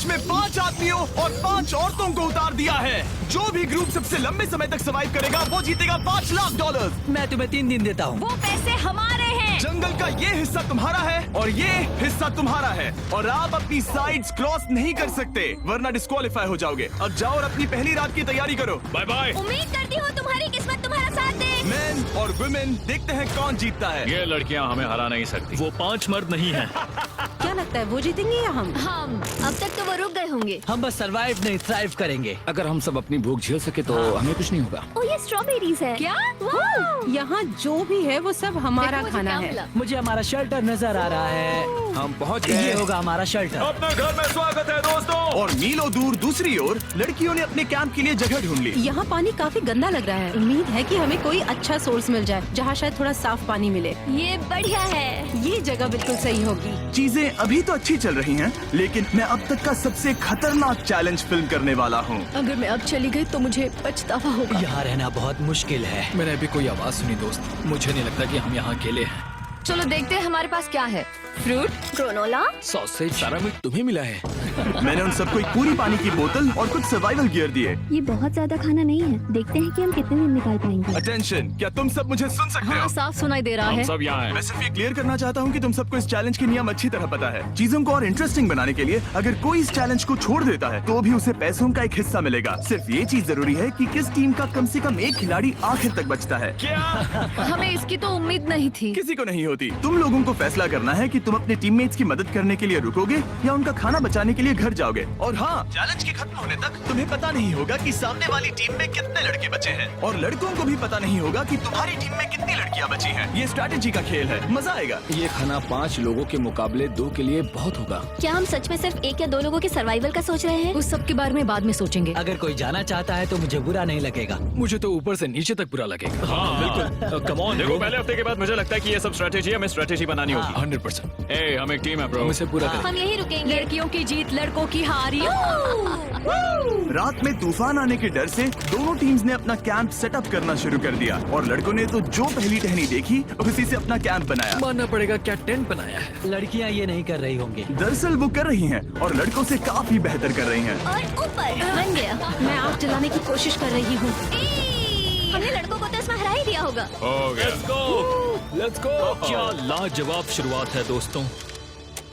बीच में 5 आदमियों और 5 औरतों को उतार दिया है। जो भी ग्रुप सबसे लंबे समय तक सर्वाइव करेगा वो जीतेगा $5 लाख। मैं तुम्हें 3 दिन देता हूँ। वो पैसे हमारे हैं। जंगल का ये हिस्सा तुम्हारा है और ये हिस्सा तुम्हारा है और आप अपनी साइड्स क्रॉस नहीं कर सकते वरना डिस्क्वालीफाई हो जाओगे। अब जाओ और अपनी पहली रात की तैयारी करो। Bye bye. उम्मीद करती हूँ तुम्हारी किस्मत तुम्हारा साथ दे। मेन और वुमेन देखते हैं कौन जीतता है। ये लड़कियां हमें हरा नहीं सकती। वो 5 मर्द नहीं हैं। क्या लगता है वो जीतेंगे या हम? अब तक तो वो रुक गए होंगे। हम बस सरवाइव नहीं थ्राइव करेंगे। अगर हम सब अपनी भूख झेल सके तो हमें कुछ नहीं होगा। ओ ये स्ट्रॉबेरीज है क्या? यहाँ जो भी है वो सब हमारा देखो मुझे खाना क्या है। मिला। मुझे हमारा शेल्टर नजर आ रहा है। हम पहुँच ये गए। होगा हमारा शेल्टर। अपने घर में स्वागत है दोस्तों। और मीलों दूर दूसरी ओर लड़कियों ने अपने कैंप के लिए जगह ढूंढ ली। यहाँ पानी काफी गंदा लग रहा है। उम्मीद है कि हमें कोई अच्छा सोर्स मिल जाए जहाँ शायद थोड़ा साफ पानी मिले। ये बढ़िया है। ये जगह बिल्कुल सही होगी। चीजें अभी तो अच्छी चल रही हैं, लेकिन मैं अब तक का सबसे खतरनाक चैलेंज फिल्म करने वाला हूँ। अगर मैं अब चली गई तो मुझे पछतावा होगा। यहाँ रहना बहुत मुश्किल है। मैंने अभी कोई आवाज सुनी दोस्त। मुझे नहीं लगता कि हम यहाँ अकेले हैं। चलो देखते हैं हमारे पास क्या है। Fruit, granola. सॉसेज, सारा मीट तुम्हें मिला है। मैंने उन सबको एक पूरी पानी की बोतल और कुछ सर्वाइवल गियर दिए। ये बहुत ज्यादा खाना नहीं है। देखते हैं कि हम कितने दिन निकाल पाएंगे। अटेंशन, क्या तुम सब मुझे सुन सकते हो? साफ सुनाई दे रहा हम है। सब यहाँ हैं। मैं सिर्फ ये क्लियर करना चाहता हूँ कि तुम सबको इस चैलेंज के नियम अच्छी तरह पता है। चीजों को और इंटरेस्टिंग बनाने के लिए अगर कोई इस चैलेंज को छोड़ देता है तो भी उसे पैसों का एक हिस्सा मिलेगा। सिर्फ ये चीज जरूरी है कि किस टीम का कम से कम एक खिलाड़ी आखिर तक बचता है। हमें इसकी तो उम्मीद नहीं थी। किसी को नहीं होती। तुम लोगों को फैसला करना है कि तुम अपने टीममेट्स की मदद करने के लिए रुकोगे या उनका खाना बचाने के लिए घर जाओगे। और हाँ, चैलेंज के खत्म होने तक तुम्हें पता नहीं होगा कि सामने वाली टीम में कितने लड़के बचे हैं और लड़कों को भी पता नहीं होगा कि तुम्हारी टीम में कितनी लड़कियां बची हैं। ये स्ट्रैटेजी का खेल है, मजा आएगा। ये खाना 5 लोगों के मुकाबले 2 के लिए बहुत होगा। क्या हम सच में सिर्फ 1 या 2 लोगों के सर्वाइवल का सोच रहे हैं? उस सब के बारे में बाद में सोचेंगे। अगर कोई जाना चाहता है तो मुझे बुरा नहीं लगेगा। मुझे तो ऊपर से नीचे तक बुरा लगेगा। हाँ बिल्कुल। Come on. देखो पहले हफ्ते के बाद मुझे लगता है कि ये सब स्ट्रेटेजी हमें स्ट्रेटेजी बनानी होगी। 100%। ए हम एक टीम है ब्रो। हम इसे पूरा करें। हम यही रुकेंगे। लड़कियों की जीत, लड़कों की हार। रात में तूफान आने के डर से दोनों टीम्स ने अपना कैंप सेटअप करना शुरू कर दिया और लड़कों ने तो जो पहली टहनी देखी उसी से अपना कैंप बनाया। मानना पड़ेगा क्या टेंट बनाया है। लड़कियाँ ये नहीं कर रही होंगी। दरअसल वो कर रही हैं और लड़कों से काफी बेहतर कर रही हैं। और ऊपर बन गया। मैं आग जलाने की कोशिश कर रही हूँ। हमने लड़कों को तो इसमें हरा ही दिया होगा। Let's go. क्या लाजवाब शुरुआत है दोस्तों।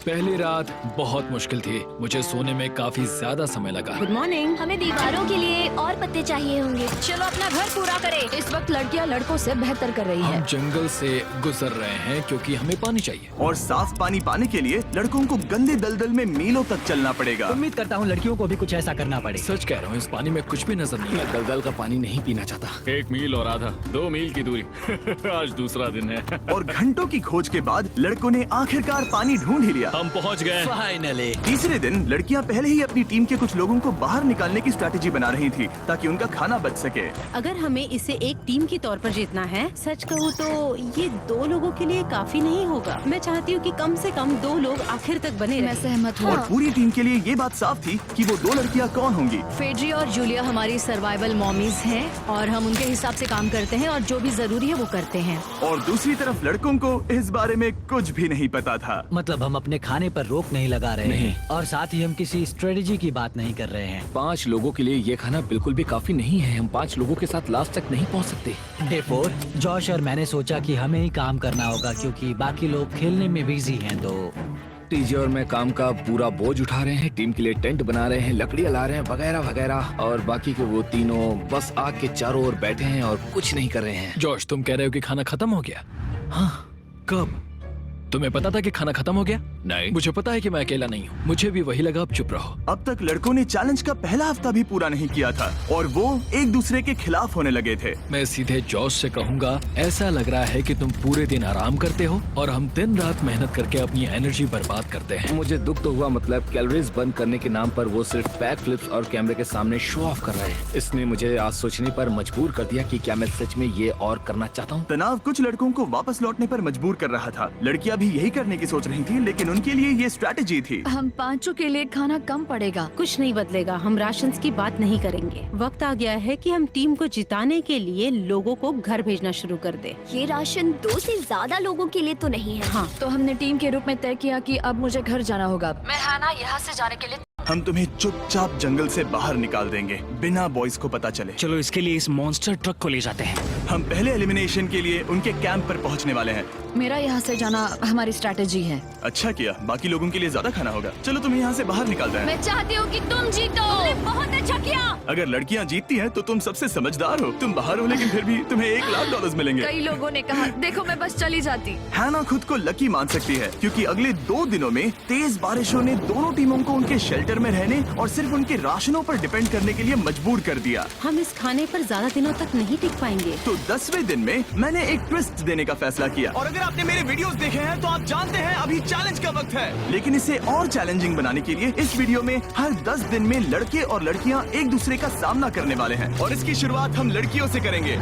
पहली रात बहुत मुश्किल थी। मुझे सोने में काफी ज्यादा समय लगा। Good morning. हमें दीवारों के लिए और पत्ते चाहिए होंगे। चलो अपना घर पूरा करें। इस वक्त लड़कियां लड़कों से बेहतर कर रही है। हम जंगल से गुजर रहे हैं क्योंकि हमें पानी चाहिए। और साफ पानी पाने के लिए लड़कों को गंदे दलदल में मीलों तक चलना पड़ेगा। उम्मीद करता हूँ लड़कियों को भी कुछ ऐसा करना पड़े। सच कह रहा हूँ, इस पानी में कुछ भी नजर नहीं आता। दलदल का पानी नहीं पीना चाहता। 1 मील और आधा, 2 मील की दूरी। आज दूसरा दिन है। और घंटों की खोज के बाद लड़कों ने आखिरकार पानी ढूंढ ही लिया। हम पहुँच गए। फाइनली। तीसरे दिन लड़कियां पहले ही अपनी टीम के कुछ लोगों को बाहर निकालने की स्ट्रैटेजी बना रही थी ताकि उनका खाना बच सके। अगर हमें इसे एक टीम के तौर पर जीतना है, सच कहूँ तो ये 2 लोगों के लिए काफी नहीं होगा। मैं चाहती हूँ कि कम से कम 2 लोग आखिर तक बने मैं रहें। सहमत हूँ। और पूरी टीम के लिए ये बात साफ थी कि वो 2 लड़कियां कौन होंगी। फेड्री और जूलिया हमारी सर्वाइवल मॉमीज हैं और हम उनके हिसाब से काम करते हैं और जो भी जरूरी है वो करते हैं। और दूसरी तरफ लड़कों को इस बारे में कुछ भी नहीं पता था। मतलब हम अपने खाने पर रोक नहीं लगा रहे हैं और साथ ही हम किसी स्ट्रेटेजी की बात नहीं कर रहे हैं। 5 लोगों के लिए ये खाना बिल्कुल भी काफी नहीं है। हम 5 लोगों के साथ लास्ट तक नहीं पहुंच सकते। डे 4 जॉश और मैंने सोचा कि हमें ही काम करना होगा क्योंकि बाकी लोग खेलने में बिजी हैं। तो टीजे और मैं काम का पूरा बोझ उठा रहे हैं। टीम के लिए टेंट बना रहे हैं, लकड़ियां ला रहे हैं, वगैरह वगैरह। और बाकी के वो तीनों बस आग के चारों ओर बैठे हैं और कुछ नहीं कर रहे हैं। जॉश, तुम कह रहे हो कि खाना खत्म हो गया? हाँ, कब? तुम्हें पता था कि खाना खत्म हो गया? नहीं, मुझे पता है कि मैं अकेला नहीं हूँ। मुझे भी वही लगा। अब चुप रहो। अब तक लड़कों ने चैलेंज का पहला हफ्ता भी पूरा नहीं किया था और वो एक दूसरे के खिलाफ होने लगे थे। मैं सीधे जॉश से कहूँगा, ऐसा लग रहा है कि तुम पूरे दिन आराम करते हो और हम दिन रात मेहनत करके अपनी एनर्जी बर्बाद करते हैं। मुझे दुख तो हुआ, मतलब कैलोरीज बर्न करने के नाम पर वो सिर्फ बैक फ्लिप्स और कैमरे के सामने शो ऑफ कर रहे हैं। इसने मुझे आज सोचने पर मजबूर कर दिया कि क्या मैं सच में ये और करना चाहता हूँ। तनाव कुछ लड़कों को वापस लौटने पर मजबूर कर रहा था। लड़कियां भी यही करने की सोच रही थी, लेकिन उनके लिए ये स्ट्रैटेजी थी। हम 5 के लिए खाना कम पड़ेगा। कुछ नहीं बदलेगा। हम राशन की बात नहीं करेंगे। वक्त आ गया है कि हम टीम को जिताने के लिए लोगों को घर भेजना शुरू कर दे। ये राशन 2 से ज्यादा लोगों के लिए तो नहीं है। हाँ, तो हमने टीम के रूप में तय किया कि अब मुझे घर जाना होगा। मैं हैना यहाँ से जाने के लिए हम तुम्हें चुपचाप जंगल से बाहर निकाल देंगे बिना बॉयज को पता चले। चलो इसके लिए इस मॉन्स्टर ट्रक को ले जाते हैं। हम पहले एलिमिनेशन के लिए उनके कैंप पर पहुंचने वाले हैं। मेरा यहाँ से जाना हमारी स्ट्रैटेजी है। अच्छा किया, बाकी लोगों के लिए ज्यादा खाना होगा। चलो तुम्हें यहाँ से बाहर निकालते हैं। मैं चाहती हूँ कि तुम जीतो। बहुत अच्छा किया। अगर लड़कियाँ जीतती हैं तो तुम सबसे समझदार हो। तुम बाहर हो लेकिन फिर भी तुम्हें $1,00,000 मिलेंगे। कई लोगों ने कहा देखो मैं बस चली जाती। हैना खुद को लकी मान सकती है क्योंकि अगले 2 दिनों में तेज बारिशों ने दोनों टीमों को उनके शेल्टर में रहने और सिर्फ उनके राशनों पर डिपेंड करने के लिए मजबूर कर दिया। हम इस खाने पर ज्यादा दिनों तक नहीं टिक पाएंगे। तो 10वें दिन में मैंने एक ट्विस्ट देने का फैसला किया। और अगर आपने मेरे वीडियोस देखे हैं तो आप जानते हैं अभी चैलेंज का वक्त है। लेकिन इसे और चैलेंजिंग बनाने के लिए इस वीडियो में हर 10 दिन में लड़के और लड़कियां एक दूसरे का सामना करने वाले हैं और इसकी शुरुआत हम लड़कियों से करेंगे।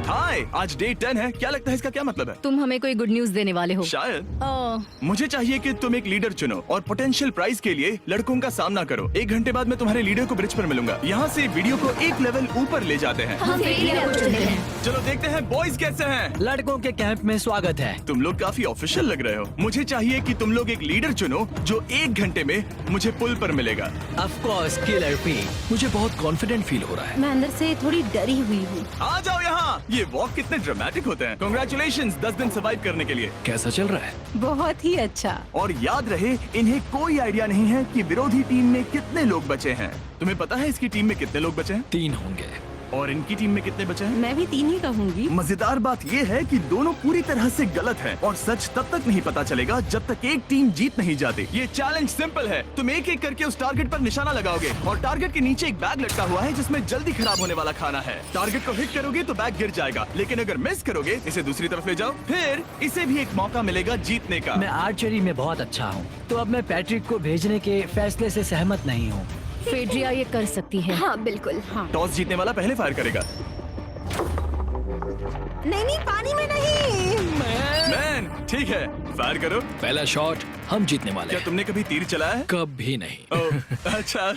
हाय, आज डे 10 है। क्या लगता है इसका क्या मतलब है? तुम हमें कोई गुड न्यूज देने वाले हो। शायद। ओह, मुझे चाहिए कि तुम एक लीडर चुनो और पोटेंशियल प्राइज के लिए लड़कों का सामना करो। 1 घंटे बाद मैं तुम्हारे लीडर को ब्रिज पर मिलूंगा। यहाँ से वीडियो को एक लेवल ऊपर ले जाते हैं। हम फेलियर को चुनते हैं। चलो देखते हैं बॉयज कैसे हैं। लड़कों के कैंप में स्वागत है। तुम लोग काफी ऑफिशियल लग रहे हो। मुझे चाहिए कि तुम लोग एक लीडर चुनो जो 1 घंटे में मुझे पुल पर मिलेगा। Of course killer P. मुझे बहुत कॉन्फिडेंट फील हो रहा है। मैं अंदर से थोड़ी डरी हुई हूँ। आ जाओ यहाँ। ये वॉक कितने ड्रामेटिक होते हैं। कांग्रेचुलेशंस 10 दिन सर्वाइव करने के लिए। कैसा चल रहा है? बहुत ही अच्छा। और याद रहे इन्हें कोई आइडिया नहीं है कि विरोधी टीम में कितने लोग बचे हैं। तुम्हें पता है इसकी टीम में कितने लोग बचे हैं? 3 होंगे। और इनकी टीम में कितने बचे हैं? मैं भी 3 ही कहूँगी। मजेदार बात ये है कि दोनों पूरी तरह से गलत हैं और सच तब तक नहीं पता चलेगा जब तक एक टीम जीत नहीं जाती। ये चैलेंज सिंपल है। तुम एक एक करके उस टारगेट पर निशाना लगाओगे और टारगेट के नीचे एक बैग लटका हुआ है जिसमें जल्दी खराब होने वाला खाना है। टारगेट को हिट करोगे तो बैग गिर जाएगा, लेकिन अगर मिस करोगे इसे दूसरी तरफ ले जाओ, फिर इसे भी एक मौका मिलेगा जीतने का। मैं आर्चरी में बहुत अच्छा हूँ, तो अब मैं पैट्रिक को भेजने के फैसले से सहमत नहीं हूँ। फेड्रिया ये कर सकती है। हाँ बिल्कुल। हाँ। टॉस जीतने वाला पहले फायर करेगा। नहीं, पानी में नहीं। मैन, ठीक है, फायर करो। पहला शॉट हम जीतने वाले क्या हैं। तुमने कभी तीर चलाया है? कभी नहीं। ओह, अच्छा।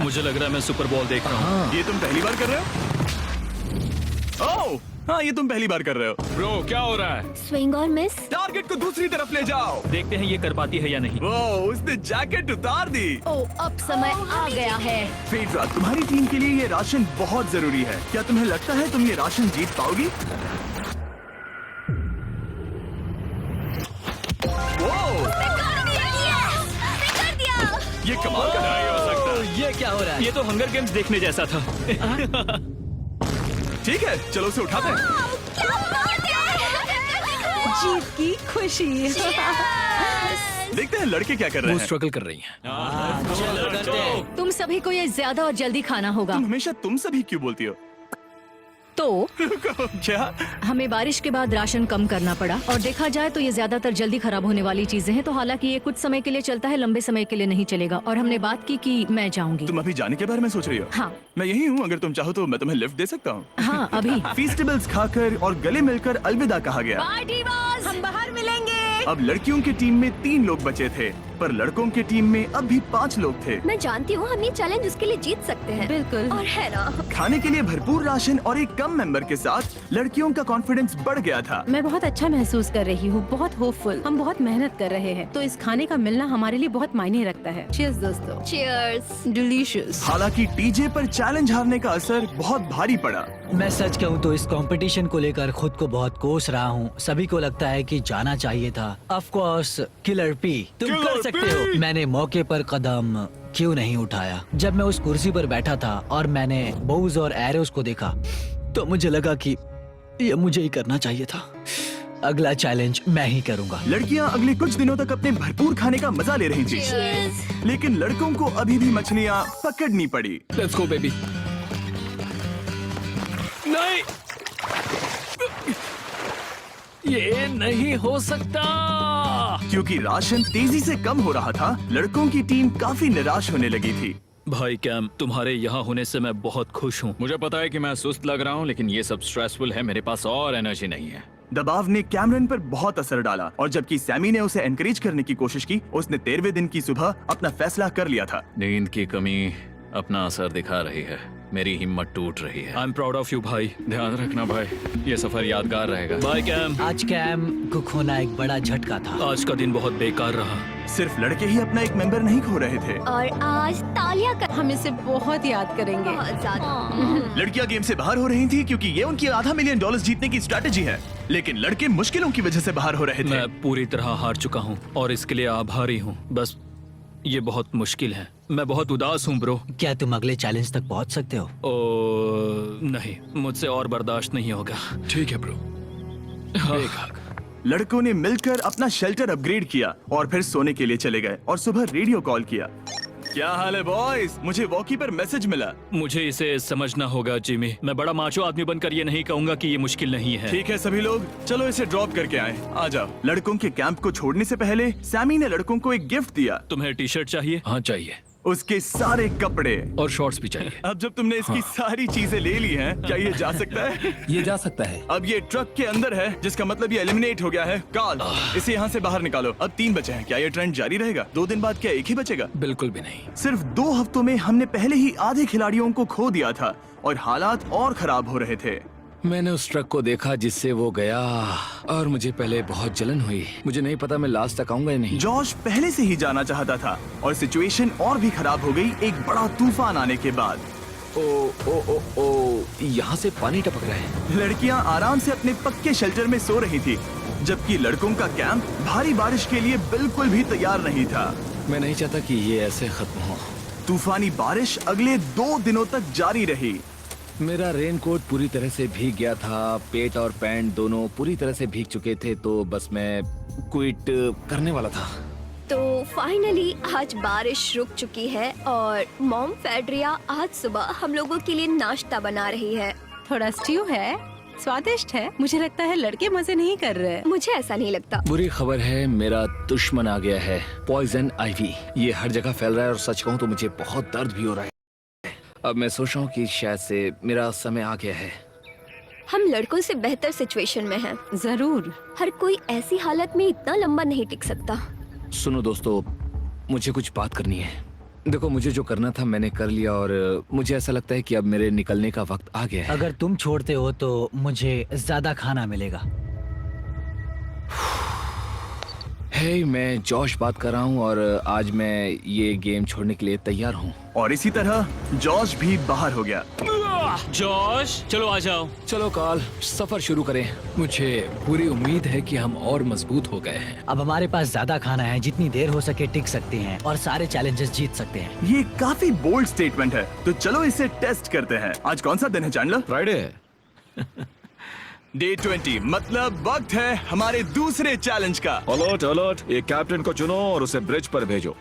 मुझे लग रहा है मैं सुपर बॉल देख रहा हूँ। ये तुम पहली बार कर रहे हो? ओह, हाँ, ये तुम पहली बार कर रहे हो। ब्रो क्या हो रहा है? स्विंग और मिस। टारगेट को दूसरी तरफ ले जाओ। देखते हैं ये कर पाती है या नहीं। वो उसने जैकेट उतार दी। ओह, अब समय आ गया है। फेड्रा, तुम्हारी टीम के लिए ये राशन बहुत जरूरी है। क्या तुम्हें लगता है तुम ये राशन जीत पाओगी? वो ये कमाल का नहीं हो सकता। ये क्या हो रहा है? ये तो हंगर गेम्स देखने जैसा था। ठीक है, चलो उसे उठाते हैं। जीत की खुशी। देखते हैं लड़के क्या कर रहे वो हैं। स्ट्रगल कर रही हैं। चलो करते हैं। तुम सभी को ये ज्यादा और जल्दी खाना होगा। तुम हमेशा तुम सभी क्यों बोलती हो? तो क्या? हमें बारिश के बाद राशन कम करना पड़ा और देखा जाए तो ये ज्यादातर जल्दी खराब होने वाली चीजें हैं। तो हालांकि ये कुछ समय के लिए चलता है, लंबे समय के लिए नहीं चलेगा। और हमने बात की कि मैं जाऊंगी। तुम अभी जाने के बारे में सोच रही हो? हाँ। मैं यही हूँ, अगर तुम चाहो तो मैं तुम्हें लिफ्ट दे सकता हूँ। हाँ, अभी। फीस्टेबल्स खाकर और गले मिलकर अलविदा कहा गया। हम बाहर मिलेंगे। अब लड़कियों की टीम में 3 लोग बचे थे, पर लड़कों की टीम में अब भी 5 लोग थे। मैं जानती हूँ हम ये चैलेंज उसके लिए जीत सकते हैं। बिल्कुल। और है ना। खाने के लिए भरपूर राशन और एक कम मेंबर के साथ लड़कियों का कॉन्फिडेंस बढ़ गया था। मैं बहुत अच्छा महसूस कर रही हूँ, बहुत होपफुल। हम बहुत मेहनत कर रहे हैं, तो इस खाने का मिलना हमारे लिए बहुत मायने रखता है। चीयर्स दोस्तों। चीयर्स। डिलीशियस। हालांकि टीजे पर चैलेंज हारने का असर बहुत भारी पड़ा। मैं सच कहूँ तो इस कंपटीशन को लेकर खुद को बहुत कोस रहा हूँ। सभी को लगता है कि जाना चाहिए था। ऑफ कोर्स किलर पी, तुम कर सकते हो। मैंने मौके पर कदम क्यों नहीं उठाया? जब मैं उस कुर्सी पर बैठा था और मैंने बोव्स और एरोस को देखा तो मुझे लगा कि ये मुझे ही करना चाहिए था। अगला चैलेंज मैं ही करूंगा। लड़कियां अगले कुछ दिनों तक अपने भरपूर खाने का मजा ले रही थी, लेकिन लड़कों को अभी भी मछलियां पकड़नी पड़ी। Let's go baby. नहीं, ये नहीं हो सकता। क्योंकि राशन तेजी से कम हो रहा था, लड़कों की टीम काफी निराश होने लगी थी। भाई कैम, तुम्हारे यहाँ होने से मैं बहुत खुश हूँ। मुझे पता है कि मैं सुस्त लग रहा हूँ, लेकिन ये सब स्ट्रेसफुल है। मेरे पास और एनर्जी नहीं है। दबाव ने कैमरन पर बहुत असर डाला और जबकि सैमी ने उसे एनकरेज करने की कोशिश की, उसने 13वें दिन की सुबह अपना फैसला कर लिया था। नींद की कमी अपना असर दिखा रही है। मेरी हिम्मत टूट रही है। I am proud of you भाई। ध्यान रखना भाई, ये सफर यादगार रहेगा। Bye cam. आज कैम को खोना एक बड़ा झटका था। आज का दिन बहुत बेकार रहा। सिर्फ लड़के ही अपना एक मेंबर नहीं खो रहे थे, और आज तालियां कर हम इसे बहुत याद करेंगे। बहुत ज्यादा। लड़कियां गेम से बाहर हो रही थी क्योंकि ये उनकी $500 मिलियन जीतने की स्ट्रैटेजी है, लेकिन लड़के मुश्किलों की वजह से बाहर हो रहे थे। मैं पूरी तरह हार चुका हूँ और इसके लिए आभारी हूँ। बस ये बहुत मुश्किल है। मैं बहुत उदास हूँ ब्रो। क्या तुम अगले चैलेंज तक पहुंच सकते हो? नहीं, मुझसे और बर्दाश्त नहीं होगा। ठीक है ब्रो। लड़कों ने मिलकर अपना शेल्टर अपग्रेड किया और फिर सोने के लिए चले गए और सुबह रेडियो कॉल किया। क्या हाल है बॉयज? मुझे वॉकी पर मैसेज मिला। मुझे इसे समझना होगा जिमी। मैं बड़ा माचो आदमी बनकर ये नहीं कहूंगा कि ये मुश्किल नहीं है। ठीक है सभी लोग, चलो इसे ड्रॉप करके आए। आ जाओ। लड़कों के कैंप को छोड़ने से पहले सैमी ने लड़कों को एक गिफ्ट दिया। तुम्हें टी शर्ट चाहिए? हाँ चाहिए, उसके सारे कपड़े। और शॉर्ट्स भी चाहिए। अब जब तुमने इसकी सारी चीजें ले ली हैं, क्या ये जा सकता है? ये जा सकता है। अब ये ट्रक के अंदर है, जिसका मतलब ये एलिमिनेट हो गया है। कार्ल, इसे यहाँ से बाहर निकालो। अब 3 बचे हैं। क्या ये ट्रेंड जारी रहेगा? 2 दिन बाद क्या एक ही बचेगा? बिल्कुल भी नहीं। सिर्फ 2 हफ्तों में हमने पहले ही आधे खिलाड़ियों को खो दिया था और हालात और खराब हो रहे थे। मैंने उस ट्रक को देखा जिससे वो गया और मुझे पहले बहुत जलन हुई। मुझे नहीं पता मैं लास्ट तक आऊंगा या नहीं। जॉश पहले से ही जाना चाहता था और सिचुएशन और भी खराब हो गई एक बड़ा तूफान आने के बाद। ओ ओ ओ ओ, यहाँ से पानी टपक रहा है। लड़कियां आराम से अपने पक्के शेल्टर में सो रही थी, जबकि लड़कों का कैंप भारी बारिश के लिए बिल्कुल भी तैयार नहीं था। मैं नहीं चाहता कि ये ऐसे खत्म हो। तूफानी बारिश अगले 2 दिनों तक जारी रही। मेरा रेनकोट पूरी तरह से भीग गया था, पेट और पैंट दोनों पूरी तरह से भीग चुके थे, तो बस मैं क्विट करने वाला था। तो फाइनली आज बारिश रुक चुकी है और मॉम फेड्रिया आज सुबह हम लोगों के लिए नाश्ता बना रही है। थोड़ा स्ट्यू है, स्वादिष्ट है। मुझे लगता है लड़के मजे नहीं कर रहे। मुझे ऐसा नहीं लगता। बुरी खबर है, मेरा दुश्मन आ गया है, पॉइजन आइवी। ये हर जगह फैल रहा है और सच कहूँ तो मुझे बहुत दर्द भी हो रहा है। अब मैं सोच रहा हूँ कि शायद से मेरा समय आ गया है। हम लड़कों से बेहतर सिचुएशन में हैं। जरूर। हर कोई ऐसी हालत में इतना लंबा नहीं टिक सकता। सुनो दोस्तों, मुझे कुछ बात करनी है। देखो, मुझे जो करना था मैंने कर लिया और मुझे ऐसा लगता है कि अब मेरे निकलने का वक्त आ गया है। अगर तुम छोड़ते हो तो मुझे ज्यादा खाना मिलेगा। हे, मैं जॉश बात कर रहा हूँ और आज मैं ये गेम छोड़ने के लिए तैयार हूँ। और इसी तरह जॉश भी बाहर हो गया। जॉश, चलो आ जाओ। चलो कार्ल, सफर शुरू करें। मुझे पूरी उम्मीद है कि हम और मजबूत हो गए हैं। अब हमारे पास ज्यादा खाना है, जितनी देर हो सके टिक सकते हैं और सारे चैलेंजेस जीत सकते हैं। ये काफी बोल्ड स्टेटमेंट है, तो चलो इसे टेस्ट करते हैं। आज कौन सा दिन है चैंडलर? फ्राइडे है। डे 20, मतलब वक्त है हमारे दूसरे चैलेंज का। अलर्ट अलर्ट, एक कैप्टन को चुनो और उसे ब्रिज पर भेजो।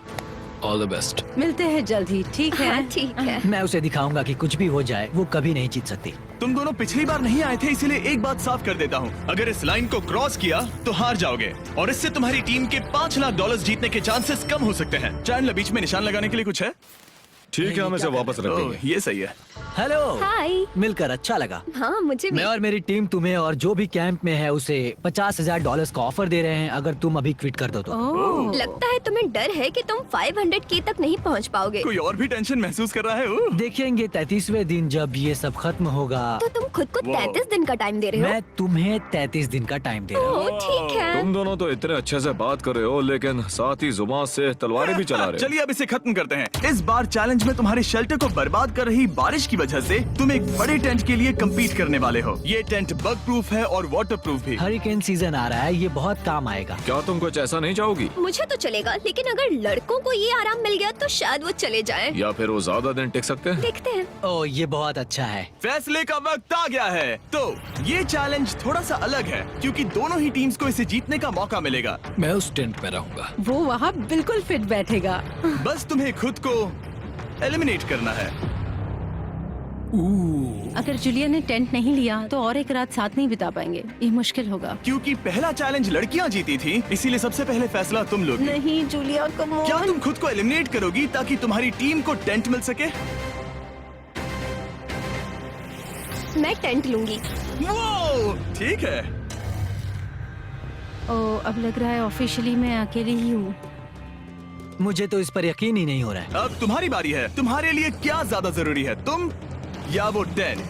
All the best. मिलते हैं जल्द ही, ठीक है? हाँ, ठीक है। मैं उसे दिखाऊंगा कि कुछ भी हो जाए वो कभी नहीं जीत सकती। तुम दोनों पिछली बार नहीं आए थे, इसीलिए एक बात साफ कर देता हूँ। अगर इस लाइन को क्रॉस किया तो हार जाओगे और इससे तुम्हारी टीम के $5 लाख जीतने के चांसेस कम हो सकते हैं। चैंडलर, बीच में निशान लगाने के लिए कुछ है? ठीक है, हम इसे वापस रख ओह, देंगे। ये सही है। हेलो। हाय। मिलकर अच्छा लगा। हाँ, मुझे भी। मैं और मेरी टीम तुम्हें और जो भी कैंप में है उसे $50,000 का ऑफर दे रहे हैं अगर तुम अभी क्विट कर दो तो। ओह, लगता है तुम्हें डर है कि तुम 500K तक नहीं पहुंच पाओगे। कोई और भी टेंशन महसूस कर रहा है? ओह। देखेंगे 33वें दिन जब ये सब खत्म होगा। तो तुम खुद को 33 दिन का टाइम दे रहे हो? मैं तुम्हें 33 दिन का टाइम दे रहा हूँ। ओह, ठीक है। तुम दोनों तो इतने अच्छे से बात कर रहे हो, लेकिन साथ ही जुबान से तलवारें भी चला रहे हो। चलिए अब इसे खत्म करते हैं। इस बार चैलेंज में तुम्हारे शेल्टर को बर्बाद कर रही बारिश की वजह से तुम एक बड़े टेंट के लिए compete करने वाले हो। ये टेंट बग प्रूफ है और वाटर प्रूफ भी। हरिकेन सीजन आ रहा है, ये बहुत काम आएगा। क्या तुम कुछ ऐसा नहीं चाहोगी? मुझे तो चलेगा, लेकिन अगर लड़कों को ये आराम मिल गया तो शायद वो चले जाएं। या फिर वो ज्यादा दिन टिक सकते हैं? देखते हैं। ओह, ये बहुत अच्छा है। फैसले का वक्त आ गया है। तो ये चैलेंज थोड़ा सा अलग है क्योंकि दोनों ही टीम्स को इसे जीतने का मौका मिलेगा। मैं उस टेंट में रहूंगा। वो वहाँ बिल्कुल फिट बैठेगा। बस तुम्हें खुद को एलिमिनेट करना है। अगर जूलिया ने टेंट नहीं लिया तो और एक रात साथ नहीं बिता पाएंगे। ये मुश्किल होगा। क्योंकि पहला चैलेंज लड़कियां जीती थी, इसीलिए सबसे पहले फैसला तुम लोगी। नहीं जूलिया, कम ऑन। क्या तुम खुद को एलिमिनेट करोगी ताकि तुम्हारी टीम को टेंट मिल सके? मैं टेंट लूंगी। वो ठीक है। ओ, अब लग रहा है ऑफिशियली मैं अकेली ही हूँ। मुझे तो इस पर यकीन ही नहीं हो रहा है। अब तुम्हारी बारी है। तुम्हारे लिए क्या ज्यादा जरूरी है, तुम या वो टेंट?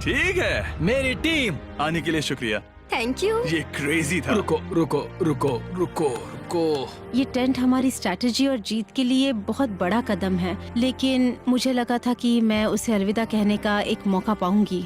ठीक है, मेरी टीम। आने के लिए शुक्रिया। Thank you. ये क्रेजी था। रुको रुको रुको रुको रुको। ये टेंट हमारी स्ट्रैटेजी और जीत के लिए बहुत बड़ा कदम है, लेकिन मुझे लगा था कि मैं उसे अलविदा कहने का एक मौका पाऊंगी।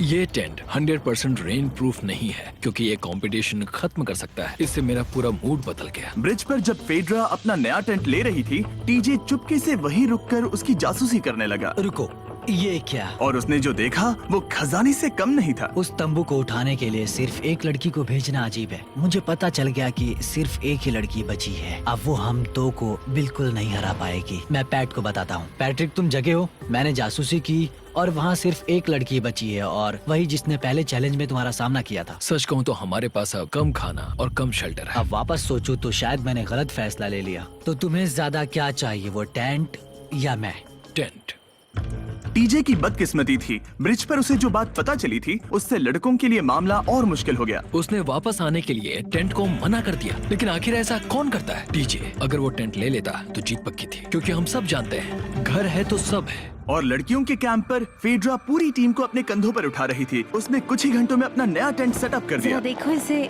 ये टेंट 100% रेन प्रूफ नहीं है, क्योंकि ये कंपटीशन खत्म कर सकता है। इससे मेरा पूरा मूड बदल गया। ब्रिज पर जब फेड्रा अपना नया टेंट ले रही थी, टीजे चुपके से वहीं रुककर उसकी जासूसी करने लगा। रुको, ये क्या? और उसने जो देखा वो खजाने से कम नहीं था। उस तंबू को उठाने के लिए सिर्फ एक लड़की को भेजना अजीब है। मुझे पता चल गया कि सिर्फ एक ही लड़की बची है। अब वो हम दो को बिल्कुल नहीं हरा पाएगी। मैं पैट को बताता हूँ। पैट्रिक, तुम जगे हो? मैंने जासूसी की और वहाँ सिर्फ एक लड़की बची है, और वही जिसने पहले चैलेंज में तुम्हारा सामना किया था। सच कहूँ तो हमारे पास अब कम खाना और कम शेल्टर है। अब वापस सोचूं तो शायद मैंने गलत फैसला ले लिया। तो तुम्हें ज्यादा क्या चाहिए, वो टेंट या मैं? टेंट। टीजे की बदकिस्मती थी, ब्रिज पर उसे जो बात पता चली थी उससे लड़कों के लिए मामला और मुश्किल हो गया। उसने वापस आने के लिए टेंट को मना कर दिया, लेकिन आखिर ऐसा कौन करता है? टीजे, अगर वो टेंट ले लेता तो जीत पक्की थी, क्योंकि हम सब जानते हैं घर है तो सब है। और लड़कियों के कैंप पर फेड्रा पूरी टीम को अपने कंधों पर उठा रही थी। उसने कुछ ही घंटों में अपना नया टेंट सेटअप कर दिया। जरा देखो इसे,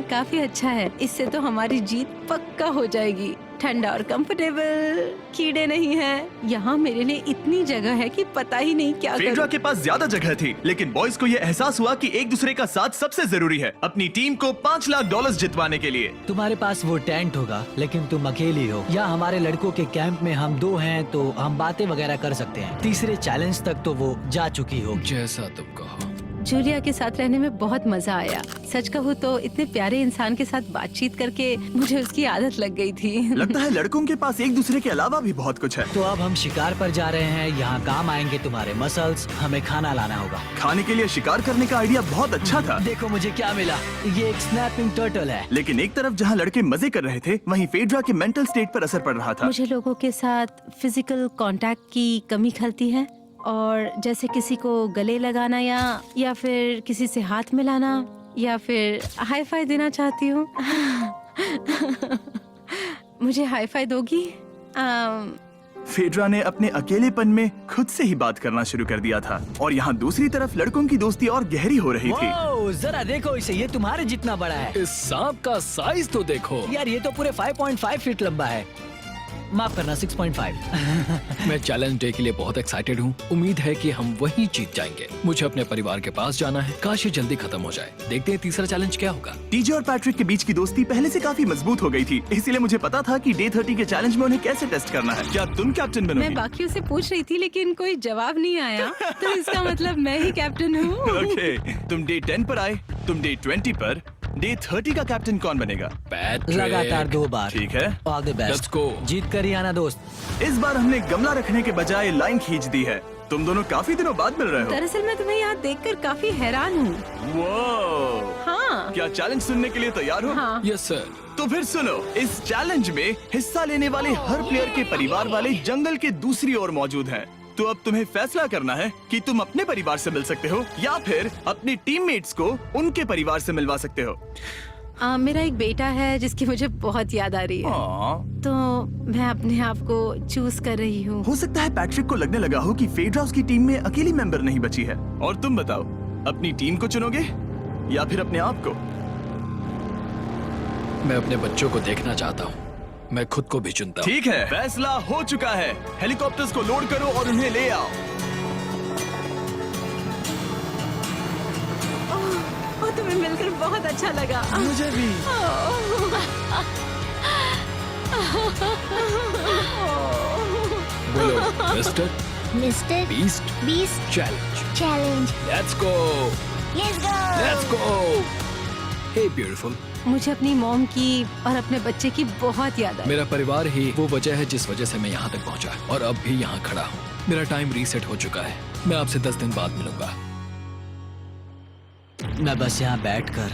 काफी अच्छा है। इससे तो हमारी जीत पक्का हो जाएगी। ठंडा और कंफर्टेबल, कीड़े नहीं हैं। यहाँ मेरे लिए इतनी जगह है कि पता ही नहीं क्या फेड्रा करूं। के पास ज्यादा जगह थी, लेकिन बॉयज को यह एहसास हुआ कि एक दूसरे का साथ सबसे जरूरी है अपनी टीम को $5 लाख जितवाने के लिए। तुम्हारे पास वो टेंट होगा, लेकिन तुम अकेली हो। या हमारे लड़कों के कैंप में हम दो हैं तो हम बातें वगैरह कर सकते हैं। तीसरे चैलेंज तक तो वो जा चुकी हो। जैसा तुम कहो। जूलिया के साथ रहने में बहुत मजा आया। सच कहूँ तो इतने प्यारे इंसान के साथ बातचीत करके मुझे उसकी आदत लग गई थी। लगता है लड़कों के पास एक दूसरे के अलावा भी बहुत कुछ है। तो अब हम शिकार पर जा रहे हैं। यहाँ काम आएंगे तुम्हारे मसल्स। हमें खाना लाना होगा। खाने के लिए शिकार करने का आइडिया बहुत अच्छा था। देखो मुझे क्या मिला, ये एक स्नैपिंग टर्टल है। लेकिन एक तरफ जहाँ लड़के मजे कर रहे थे, वहीं फेड्रा के मेंटल स्टेट पर असर पड़ रहा था। मुझे लोगों के साथ फिजिकल कांटेक्ट की कमी खलती है, और जैसे किसी को गले लगाना या फिर किसी से हाथ मिलाना या फिर हाई फाई देना चाहती हूँ। मुझे हाई फाई दोगी? फेड्रा ने अपने अकेलेपन में खुद से ही बात करना शुरू कर दिया था, और यहाँ दूसरी तरफ लड़कों की दोस्ती और गहरी हो रही थी। वाओ, जरा देखो इसे, ये तुम्हारे जितना बड़ा है। इस सांप का साइज तो देखो यार, ये तो पूरे 5.5 फीट लंबा है। माफ करना, 6.5। मैं चैलेंज डे के लिए बहुत एक्साइटेड हूँ। उम्मीद है कि हम वहीं जीत जाएंगे। मुझे अपने परिवार के पास जाना है। काश ये जल्दी खत्म हो जाए। देखते हैं तीसरा चैलेंज क्या होगा। टीजे और पैट्रिक के बीच की दोस्ती पहले से काफी मजबूत हो गई थी, इसीलिए मुझे पता था कि डे 30 के चैलेंज में उन्हें कैसे टेस्ट करना है। क्या तुम कैप्टन मैं बनोगी? बाकियों से पूछ रही थी, लेकिन कोई जवाब नहीं आया, तो इसका मतलब मैं ही कैप्टन हूँ। ओके, तुम डे 10 पर आए, तुम डे 20 पर। डे 30 का कैप्टन कौन बनेगा? पैट्रिक। लगातार 2 बार। ठीक है, all the best. Let's go। जीत कर ही आना दोस्त। इस बार हमने गमला रखने के बजाय लाइन खींच दी है। तुम दोनों काफी दिनों बाद मिल रहे हो। दरअसल मैं तुम्हें यहाँ देखकर काफी हैरान हूँ। वो हाँ क्या चैलेंज सुनने के लिए तैयार हो? हाँ। Yes sir. तो फिर सुनो, इस चैलेंज में हिस्सा लेने वाले हर प्लेयर के परिवार वाले जंगल के दूसरी ओर मौजूद हैं। तो अब तुम्हें फैसला करना है कि तुम अपने परिवार से मिल सकते हो या फिर अपने टीममेट्स को उनके परिवार से मिलवा सकते हो। मेरा एक बेटा है जिसकी मुझे बहुत याद आ रही है, तो मैं अपने आप को चूज कर रही हूँ। हो सकता है पैट्रिक को लगने लगा हो कि फेड्रा उसकी टीम में अकेली मेंबर नहीं बची है। और तुम बताओ, अपनी टीम को चुनोगे या फिर अपने आप को? मैं अपने बच्चों को देखना चाहता हूँ। मैं खुद को भी चुनता हूँ। ठीक है, फैसला हो चुका है। हेलीकॉप्टर्स को लोड करो और उन्हें ले आओ। तुम्हें मिलकर बहुत अच्छा लगा। मुझे भी। बोलो mister mister beast challenge. Challenge. Let's go. Let's go. Hey beautiful. मुझे अपनी मॉम की और अपने बच्चे की बहुत याद आई। मेरा परिवार ही वो वजह है जिस वजह से मैं यहाँ तक पहुँचा, और अब भी यहाँ खड़ा हूँ। मेरा टाइम रीसेट हो चुका है। मैं आपसे 10 दिन बाद मिलूंगा। मैं बस यहाँ बैठकर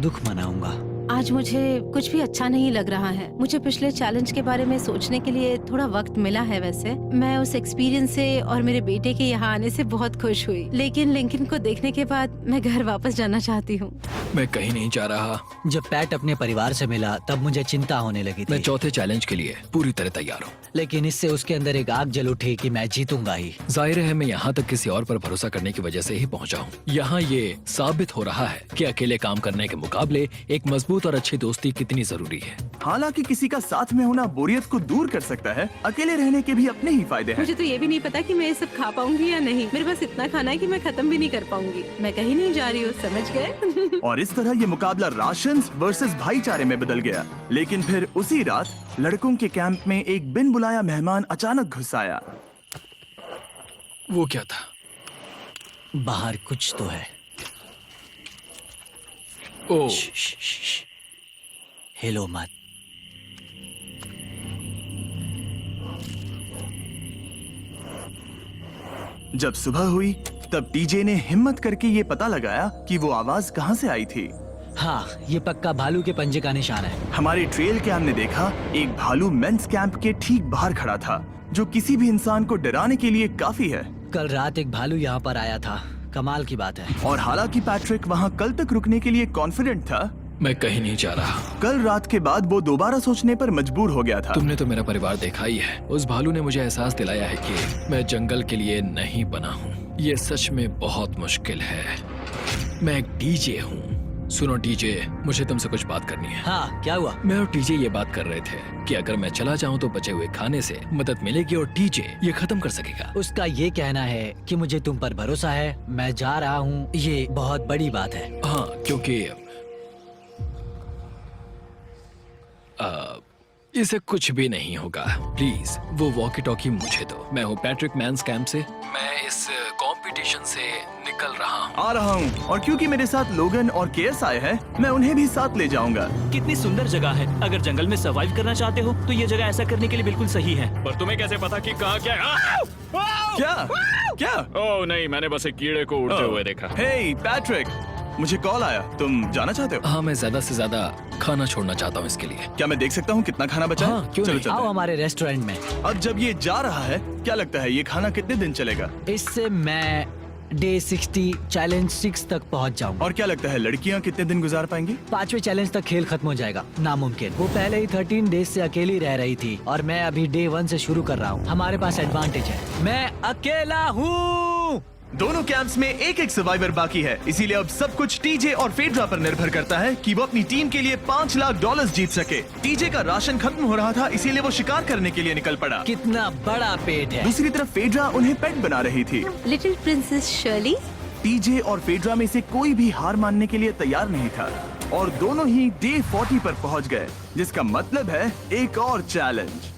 दुख मनाऊंगा। आज मुझे कुछ भी अच्छा नहीं लग रहा है। मुझे पिछले चैलेंज के बारे में सोचने के लिए थोड़ा वक्त मिला है। वैसे मैं उस एक्सपीरियंस से और मेरे बेटे के यहाँ आने से बहुत खुश हुई, लेकिन लिंकन को देखने के बाद मैं घर वापस जाना चाहती हूँ। मैं कहीं नहीं जा रहा। जब पैट अपने परिवार से मिला तब मुझे चिंता होने लगी मैं थी, चौथे चैलेंज के लिए पूरी तरह तैयार हूँ। लेकिन इससे उसके अंदर एक आग जल उठी कि मैं जीतूंगा ही। जाहिर है मैं यहाँ तक किसी और पर भरोसा करने की वजह से ही पहुँचा हूँ। यहाँ ये साबित हो रहा है कि अकेले काम करने के मुकाबले एक मजबूत और अच्छी दोस्ती कितनी जरूरी है। हालांकि किसी का साथ में होना बोरियत को दूर कर सकता है, अकेले रहने के भी अपने ही फायदे हैं। मुझे तो ये भी नहीं पता कि मैं ये सब खा पाऊंगी या नहीं। मेरे पास इतना खाना है कि मैं खत्म भी नहीं कर पाऊंगी। मैं कहीं नहीं जा रही हूँ, समझ गए? और इस तरह ये मुकाबला राशंस वर्सेस भाईचारे में बदल गया। लेकिन फिर उसी रात लड़कों के कैंप में एक बिन बुलाया मेहमान अचानक घुस आया। वो क्या था? बाहर कुछ तो है। ओ, हिलो मत। जब सुबह हुई तब टीजे ने हिम्मत करके ये पता लगाया कि वो आवाज कहाँ से आई थी। हाँ, ये पक्का भालू के पंजे का निशान है। हमारे ट्रेल कैम ने देखा एक भालू मेंस कैंप के ठीक बाहर खड़ा था, जो किसी भी इंसान को डराने के लिए काफी है। कल रात एक भालू यहाँ पर आया था, कमाल की बात है। और हालांकि पैट्रिक वहाँ कल तक रुकने के लिए कॉन्फिडेंट था, मैं कहीं नहीं जा रहा। कल रात के बाद वो दोबारा सोचने पर मजबूर हो गया था। तुमने तो मेरा परिवार देखा ही है। उस भालू ने मुझे एहसास दिलाया है कि मैं जंगल के लिए नहीं बना हूँ। ये सच में बहुत मुश्किल है। मैं एक डीजे हूँ। सुनो डीजे, मुझे तुमसे कुछ बात करनी है। हाँ, क्या हुआ? मैं और टीजे ये बात कर रहे थे कि अगर मैं चला जाऊँ तो बचे हुए खाने से मदद मिलेगी और टीजे ये खत्म कर सकेगा। उसका ये कहना है कि मुझे तुम पर भरोसा है, मैं जा रहा हूँ। ये बहुत बड़ी बात है। हाँ, क्योंकि इसे कुछ भी नहीं होगा। प्लीज वो वॉकी टॉकी मुझे दो। मैं हूँ पैट्रिक मेंस कैंप से। मैं इस कंपटीशन से निकल रहा हूँ। आ रहा हूँ, और क्योंकि मेरे साथ लोगन और केएस आए हैं, मैं उन्हें भी साथ ले जाऊंगा। कितनी सुंदर जगह है। अगर जंगल में सर्वाइव करना चाहते हो तो ये जगह ऐसा करने के लिए बिल्कुल सही है। पर तुम्हें कैसे पता कि कहाँ क्या है? क्या क्या? ओह नहीं, मैंने बस एक कीड़े को उड़ते हुए देखा। हे पैट्रिक, मुझे कॉल आया, तुम जाना चाहते हो? हाँ, मैं ज्यादा से ज्यादा खाना छोड़ना चाहता हूँ इसके लिए। क्या मैं देख सकता हूँ कितना खाना बचा है? हाँ, क्यों चलो नहीं? चलते आओ हैं। हमारे रेस्टोरेंट में। अब जब ये जा रहा है, क्या लगता है ये खाना कितने दिन चलेगा? इससे मैं डे 60 चैलेंज 6 तक पहुंच जाऊंगा। और क्या लगता है लड़कियाँ कितने दिन गुजार पाएंगी? 5वें चैलेंज तक खेल खत्म हो जाएगा। नामुमकिन। वो पहले ही 13 डेज से अकेली रह रही थी और मैं अभी डे 1 से शुरू कर रहा हूँ। हमारे पास एडवांटेज है, मैं अकेला हूँ। दोनों कैंप्स में एक एक सर्वाइवर बाकी है, इसीलिए अब सब कुछ टीजे और फेड्रा पर निर्भर करता है कि वो अपनी टीम के लिए $5 लाख जीत सके। टीजे का राशन खत्म हो रहा था, इसीलिए वो शिकार करने के लिए निकल पड़ा। कितना बड़ा पेट है। दूसरी तरफ फेड्रा उन्हें पेट बना रही थी। Little princess Shirley. टीजे और फेड्रा में से कोई भी हार मानने के लिए तैयार नहीं था, और दोनों ही डे 40 पर पहुंच गए, जिसका मतलब है एक और चैलेंज।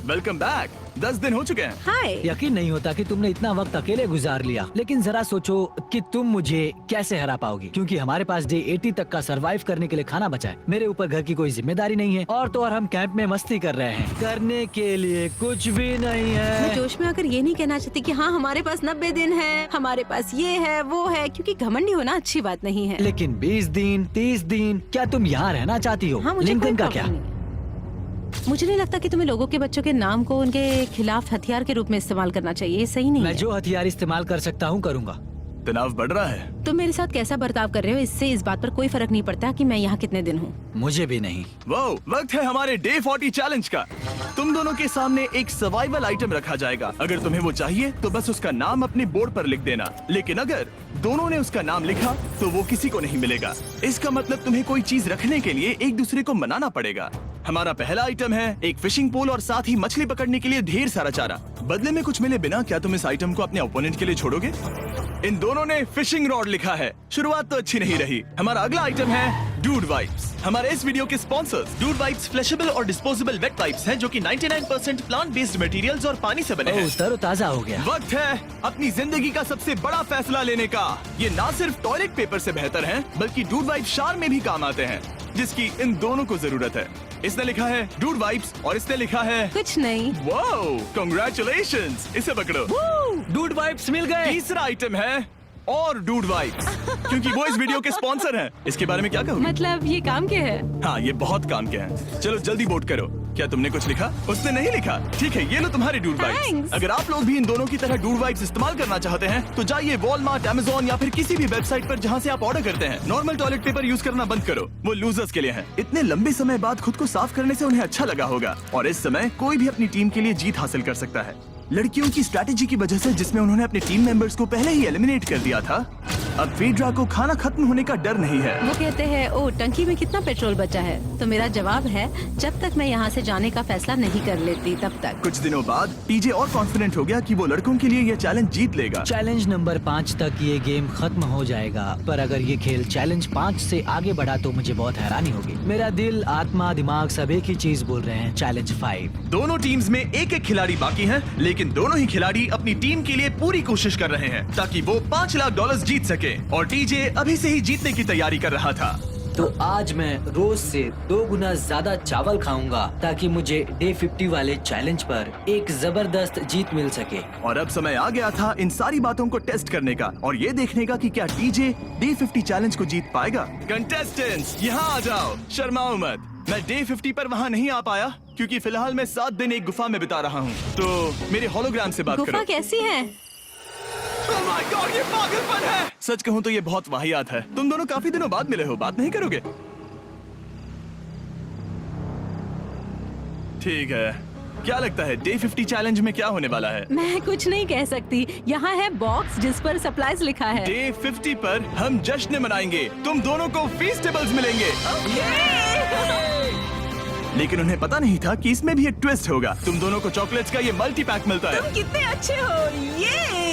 Welcome back. 10 दिन हो चुके हैं। हाय। यकीन नहीं होता कि तुमने इतना वक्त अकेले गुजार लिया, लेकिन जरा सोचो कि तुम मुझे कैसे हरा पाओगी, क्योंकि हमारे पास डे 80 तक का सरवाइव करने के लिए खाना बचा है। मेरे ऊपर घर की कोई जिम्मेदारी नहीं है, और तो और हम कैंप में मस्ती कर रहे हैं। करने के लिए कुछ भी नहीं मैं है। जोश में आकर ये नहीं कहना चाहती कि हाँ हमारे पास 90 दिन है, हमारे पास ये है वो है, क्योंकि घमंडी होना अच्छी बात नहीं है। लेकिन 20 दिन 30 दिन, क्या तुम यहाँ रहना चाहती हो? हाँ, मुझे लिंकन कोई का प्रॉब्लम क्या? नहीं है। मुझे नहीं लगता कि तुम्हें लोगों के बच्चों के नाम को उनके खिलाफ हथियार के रूप में इस्तेमाल करना चाहिए। ये सही नहीं मैं है। जो हथियार इस्तेमाल कर सकता हूँ करूँगा। तनाव बढ़ रहा है। तुम मेरे साथ कैसा बर्ताव कर रहे हो, इससे इस बात पर कोई फर्क नहीं पड़ता कि मैं यहाँ कितने दिन हूँ। मुझे भी नहीं। वो वक्त है हमारे डे 40 चैलेंज का। तुम दोनों के सामने एक सर्वाइवल आइटम रखा जाएगा। अगर तुम्हें वो चाहिए तो बस उसका नाम अपने बोर्ड पर लिख देना, लेकिन अगर दोनों ने उसका नाम लिखा तो वो किसी को नहीं मिलेगा। इसका मतलब तुम्हें कोई चीज रखने के लिए एक दूसरे को मनाना पड़ेगा। हमारा पहला आइटम है एक फिशिंग पोल और साथ ही मछली पकड़ने के लिए ढेर सारा चारा। बदले में कुछ मिले बिना क्या तुम इस आइटम को अपने ओपोनेंट के लिए छोड़ोगे? इन दोनों ने फिशिंग रॉड लिखा है। शुरुआत तो अच्छी नहीं रही। हमारा अगला आइटम है डूड वाइप्स। हमारे इस वीडियो के स्पॉन्सर्स डूड वाइप्स फ्लैशेबल और डिस्पोजेबल वेट वाइप्स हैं, जो कि 99% प्लांट बेस्ड मटेरियल्स और पानी से बने हैं। तरोताजा हो गया। वक्त है अपनी जिंदगी का सबसे बड़ा फैसला लेने का। ये ना सिर्फ टॉयलेट पेपर से बेहतर हैं, बल्कि डूड वाइप शार में भी काम आते हैं, जिसकी इन दोनों को जरूरत है। इसने लिखा है डूड वाइप्स और इसने लिखा है कुछ नहीं। Wow, congratulations. इसे पकड़ो। डूड वाइप्स मिल गए। तीसरा आइटम है और डूड वाइब्स, क्योंकि वो इस वीडियो के स्पॉन्सर हैं। इसके बारे में क्या कहोगे? मतलब ये काम क्या है? हाँ, ये बहुत काम के हैं। चलो जल्दी वोट करो। क्या तुमने कुछ लिखा? उसने नहीं लिखा। ठीक है, ये लो तुम्हारे डूड वाइब्स। Thanks. अगर आप लोग भी इन दोनों की तरह डूड वाइब्स इस्तेमाल करना चाहते हैं तो जाइए वॉलमार्ट, अमेज़न या फिर किसी भी वेबसाइट पर जहाँ से आप ऑर्डर करते हैं। नॉर्मल टॉयलेट पेपर यूज करना बंद करो, वो लूजर्स के लिए है। इतने लंबे समय बाद खुद को साफ करने से उन्हें अच्छा लगा होगा, और इस समय कोई भी अपनी टीम के लिए जीत हासिल कर सकता है। लड़कियों की स्ट्रैटेजी की वजह से, जिसमें उन्होंने अपने टीम मेंबर्स को पहले ही एलिमिनेट कर दिया था, अब फेड्रा को खाना खत्म होने का डर नहीं है। वो कहते हैं ओ टंकी में कितना पेट्रोल बचा है, तो मेरा जवाब है जब तक मैं यहाँ से जाने का फैसला नहीं कर लेती तब तक। कुछ दिनों बाद टीजे और कॉन्फिडेंट हो गया कि वो लड़कों के लिए ये चैलेंज जीत लेगा। चैलेंज नंबर 5 तक ये गेम खत्म हो जाएगा, पर अगर ये खेल चैलेंज 5 से आगे बढ़ा तो मुझे बहुत हैरानी होगी। मेरा दिल, आत्मा, दिमाग सब एक ही चीज बोल रहे हैं, चैलेंज 5। दोनों टीम्स में एक एक खिलाड़ी बाकी हैं, लेकिन दोनों ही खिलाड़ी अपनी टीम के लिए पूरी कोशिश कर रहे हैं ताकि वो $5 लाख जीत सके, और टीजे अभी से ही जीतने की तैयारी कर रहा था। तो आज मैं रोज से 2 गुना ज्यादा चावल खाऊंगा ताकि मुझे डे 50 वाले चैलेंज पर एक जबरदस्त जीत मिल सके। और अब समय आ गया था इन सारी बातों को टेस्ट करने का और ये देखने का कि क्या टीजे डे 50 चैलेंज को जीत पाएगा। कंटेस्टेंट्स यहाँ आ जाओ, शर्माओ मत। मैं डे 50 पर वहाँ नहीं आ पाया क्योंकि फिलहाल मैं 7 दिन एक गुफा में बिता रहा हूँ, तो मेरे होलोग्राम से बात करो। गुफा कैसी है? Oh my God, ये पागलपन है। सच कहूँ तो ये बहुत वाहियात है। तुम दोनों काफी दिनों बाद मिले हो, बात नहीं करोगे? ठीक है, क्या लगता है डे 50 चैलेंज में क्या होने वाला है? मैं कुछ नहीं कह सकती। यहाँ है बॉक्स जिस पर सप्लाईज लिखा है। डे 50 पर हम जश्न मनाएंगे, तुम दोनों को फीस्टेबल्स मिलेंगे। लेकिन उन्हें पता नहीं था कि इसमें भी एक ट्विस्ट होगा। तुम दोनों को चॉकलेट्स का ये मल्टी पैक मिलता है। तुम कितने अच्छे हो।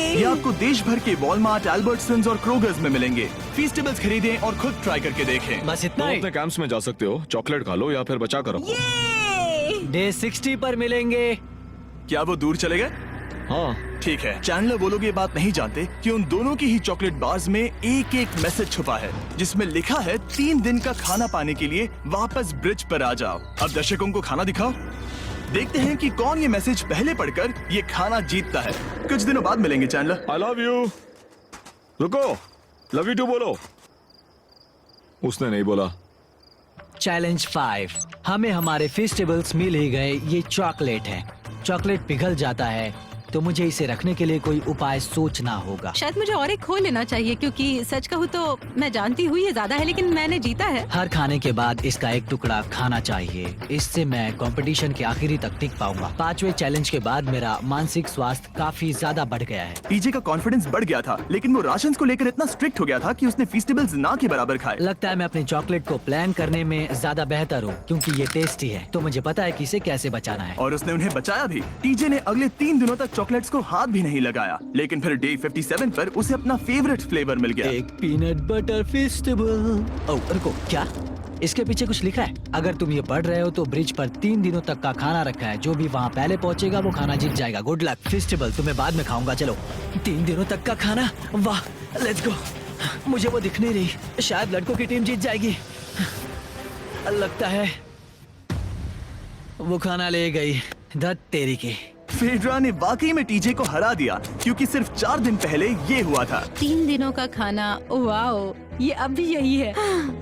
ये आपको देश भर के वॉलमार्ट, अल्बर्ट्सन्स और क्रोगर्स में मिलेंगे। फीस्टेबल्स खरीदें और खुद ट्राई करके देखें। बस तुम इतना ही। अपने कैंप्स में जा सकते हो, चॉकलेट खा लो या फिर बचा करो। डे 60 पर मिलेंगे। क्या वो दूर चले गए? हाँ, ठीक है। चैंडलर वो लोग ये बात नहीं जानते कि उन दोनों की ही चॉकलेट बार्स में एक एक मैसेज छुपा है जिसमें लिखा है 3 दिन का खाना पाने के लिए वापस ब्रिज पर आ जाओ। अब दर्शकों को खाना दिखाओ, देखते हैं कि कौन ये मैसेज पहले पढ़कर ये खाना जीतता है। कुछ दिनों बाद मिलेंगे चैंडलर। I love you. रुको, लव यू टू बोलो। उसने नहीं बोला। चैलेंज 5, हमें हमारे फेस्टिवल्स मिल ही गए। ये चॉकलेट है। चॉकलेट पिघल जाता है तो मुझे इसे रखने के लिए कोई उपाय सोचना होगा। शायद मुझे और एक खो लेना चाहिए क्योंकि सच कहूँ तो मैं जानती हूँ ये ज्यादा है, लेकिन मैंने जीता है। हर खाने के बाद इसका एक टुकड़ा खाना चाहिए, इससे मैं कंपटीशन के आखिरी तक टिक पाऊंगा। 5वें चैलेंज के बाद मेरा मानसिक स्वास्थ्य काफी ज्यादा बढ़ गया है। टीजे का कॉन्फिडेंस बढ़ गया था, लेकिन वो राशन को लेकर इतना स्ट्रिक्ट हो गया था कि उसने फीस्टेबल्स ना के बराबर खाए। लगता है मैं अपने चॉकलेट को प्लान करने में ज्यादा बेहतर हूँ क्योंकि ये टेस्टी है, तो मुझे पता है कि इसे कैसे बचाना है। और उसने उन्हें बचाया भी। टीजे ने अगले 3 दिनों तक चॉकलेट्स को हाथ भी नहीं लगाया, लेकिन फिर डे 57 पर उसे अपना फेवरेट फ्लेवर मिल गया। एक पीनट बटर फेस्टिवल। ओह रुको, क्या इसके पीछे कुछ लिखा है? अगर तुम ये पढ़ रहे हो तो ब्रिज पर 3 दिनों तक का खाना रखा है। जो भी वहाँ पहले पहुँचेगा वो खाना जीत जाएगा। Good luck. फेस्टिवल तुम्हें बाद में खाऊंगा। चलो, 3 दिनों तक का खाना, वाह, लेट्स गो। मुझे वो दिख नहीं रही, शायद लड़कों की टीम जीत जाएगी। लगता है वो खाना ले गई। धत तेरी की। फेड्रा ने वाकई में टीजे को हरा दिया क्योंकि सिर्फ 4 दिन पहले ये हुआ था। 3 दिनों का खाना, वाओ, ये अब भी यही है।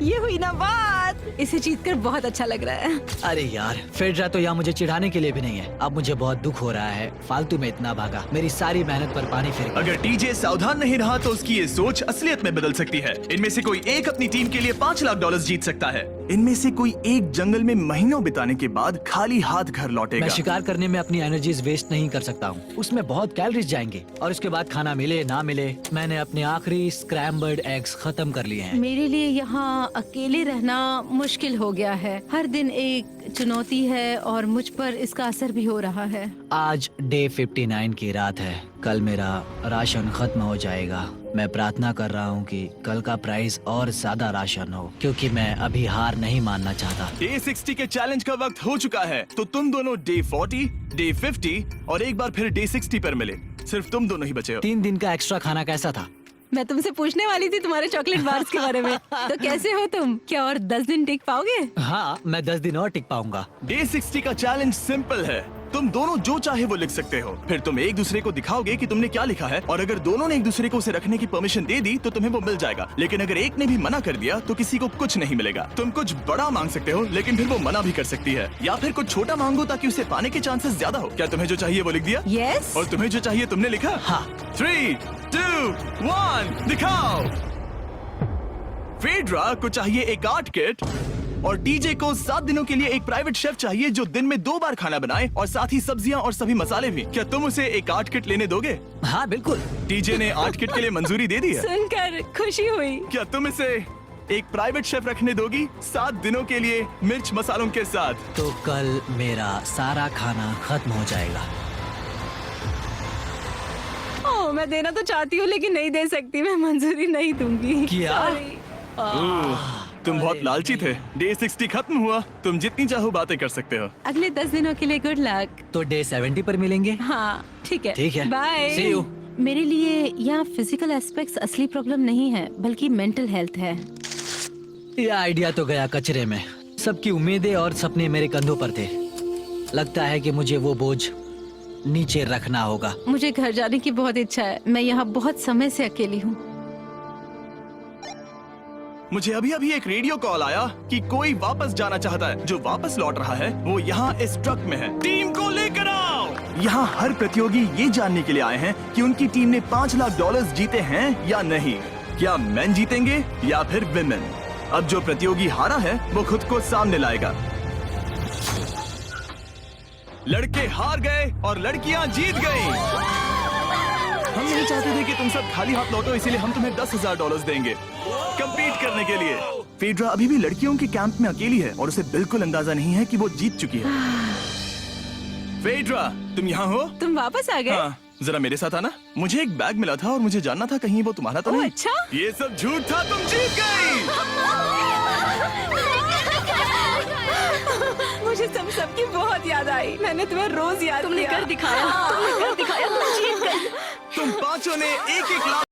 ये हुई ना बात। इसे जीतकर बहुत अच्छा लग रहा है। अरे यार, फेड्रा तो यहाँ मुझे चिढ़ाने के लिए भी नहीं है। अब मुझे बहुत दुख हो रहा है, फालतू में इतना भागा, मेरी सारी मेहनत पर पानी फिर गया। अगर टीजे सावधान नहीं रहा तो उसकी ये सोच असलियत में बदल सकती है। इनमें से कोई एक अपनी टीम के लिए $5 लाख जीत सकता है। इनमें से कोई एक जंगल में महीनों बिताने के बाद खाली हाथ घर लौटेगा। मैं शिकार करने में अपनी एनर्जीज वेस्ट नहीं कर सकता हूँ, उसमें बहुत कैलोरीज जाएंगे और उसके बाद खाना मिले ना मिले, मैंने अपने आखिरी स्क्रैम्बल्ड एग्स खत्म कर लिए हैं। मेरे लिए यहाँ अकेले रहना मुश्किल हो गया है। हर दिन एक चुनौती है और मुझ पर इसका असर भी हो रहा है। आज डे 59 की रात है। कल मेरा राशन खत्म हो जाएगा। मैं प्रार्थना कर रहा हूँ कि कल का प्राइस और ज्यादा राशन हो क्योंकि मैं अभी हार नहीं मानना चाहता। डे 60 के चैलेंज का वक्त हो चुका है, तो तुम दोनों डे 40, डे 50 और एक बार फिर डे 60 पर मिले। सिर्फ तुम दोनों ही बचे हो। 3 दिन का एक्स्ट्रा खाना कैसा था? मैं तुमसे पूछने वाली थी तुम्हारे चॉकलेट बार्स के बारे में। तो कैसे हो तुम? क्या और 10 दिन टिक पाओगे? हाँ, मैं 10 दिन और टिक पाऊंगा। डे 60 का चैलेंज सिंपल है। तुम दोनों जो चाहे वो लिख सकते हो। फिर तुम एक दूसरे को दिखाओगे कि तुमने क्या लिखा है, और अगर दोनों ने एक दूसरे को उसे रखने की परमिशन दे दी तो तुम्हें वो मिल जाएगा। लेकिन अगर एक ने भी मना कर दिया तो किसी को कुछ नहीं मिलेगा। तुम कुछ बड़ा मांग सकते हो, लेकिन फिर वो मना भी कर सकती है, या फिर कुछ छोटा मांगो ताकि उसे पाने के चांसेस ज्यादा हो। क्या तुम्हें जो चाहिए वो लिख दिया? यस। और तुम्हें जो चाहिए तुमने लिखा? हाँ। 3, 2, 1 दिखाओ। फेड्रा को चाहिए एक आर्ट किट, और डीजे को 7 दिनों के लिए एक प्राइवेट शेफ चाहिए जो दिन में 2 बार खाना बनाए, और साथ ही सब्जियां और सभी मसाले भी। क्या तुम उसे एक आर्ट किट लेने दोगे? हाँ बिल्कुल। डीजे ने आर्ट किट के लिए मंजूरी दे दी है। सुनकर खुशी हुई। क्या तुम इसे एक प्राइवेट शेफ रखने दोगी 7 दिनों के लिए मिर्च मसालों के साथ? तो कल मेरा सारा खाना खत्म हो जाएगा। ओह, मैं देना तो चाहती हूँ लेकिन नहीं दे सकती। मैं मंजूरी नहीं दूंगी। क्या? तुम बहुत लालची थे। डे 60 खत्म हुआ। तुम जितनी चाहो बातें कर सकते हो। अगले 10 दिनों के लिए गुड लक। तो डे 70 पर मिलेंगे। हाँ ठीक है। ठीक है। बाय। See you. मेरे लिए यहाँ फिजिकल एस्पेक्ट्स असली प्रॉब्लम नहीं है, बल्कि मेंटल हेल्थ है। ये आइडिया तो गया कचरे में। सबकी उम्मीदें और सपने मेरे कंधों पर थे। लगता है कि मुझे वो बोझ नीचे रखना होगा। मुझे घर जाने की बहुत इच्छा है। मैं यहाँ बहुत समय से अकेली हूँ। मुझे अभी अभी एक रेडियो कॉल आया कि कोई वापस जाना चाहता है। जो वापस लौट रहा है वो यहाँ इस ट्रक में है। टीम को लेकर आओ। यहाँ हर प्रतियोगी ये जानने के लिए आए हैं कि उनकी टीम ने $5 लाख जीते हैं या नहीं। क्या मेन जीतेंगे या फिर विमेन? अब जो प्रतियोगी हारा है वो खुद को सामने लाएगा। लड़के हार गए और लड़कियां जीत गईं। हम नहीं चाहते थे कि तुम सब खाली हाथ लौटो, इसीलिए हम तुम्हें $10,000 देंगे कंपीट करने के लिए। फेड्रा अभी भी लड़कियों के कैंप में अकेली है और उसे बिल्कुल अंदाजा नहीं है कि वो जीत चुकी है। फेड्रा, तुम यहाँ हो? तुम वापस आ गए? हाँ, जरा मेरे साथ आना। मुझे एक बैग मिला था और मुझे जानना था कहीं वो तुम्हारा तो ओह, नहीं। अच्छा? ये सब झूठ था, तुम जीत गई। मुझे सबकी बहुत याद आई। मैंने तुम्हें रोज याद तुमने किया। कर दिखाया। तुमने कर दिखाया। तुम जीत गई। तुम पांचों ने एक-1 लाख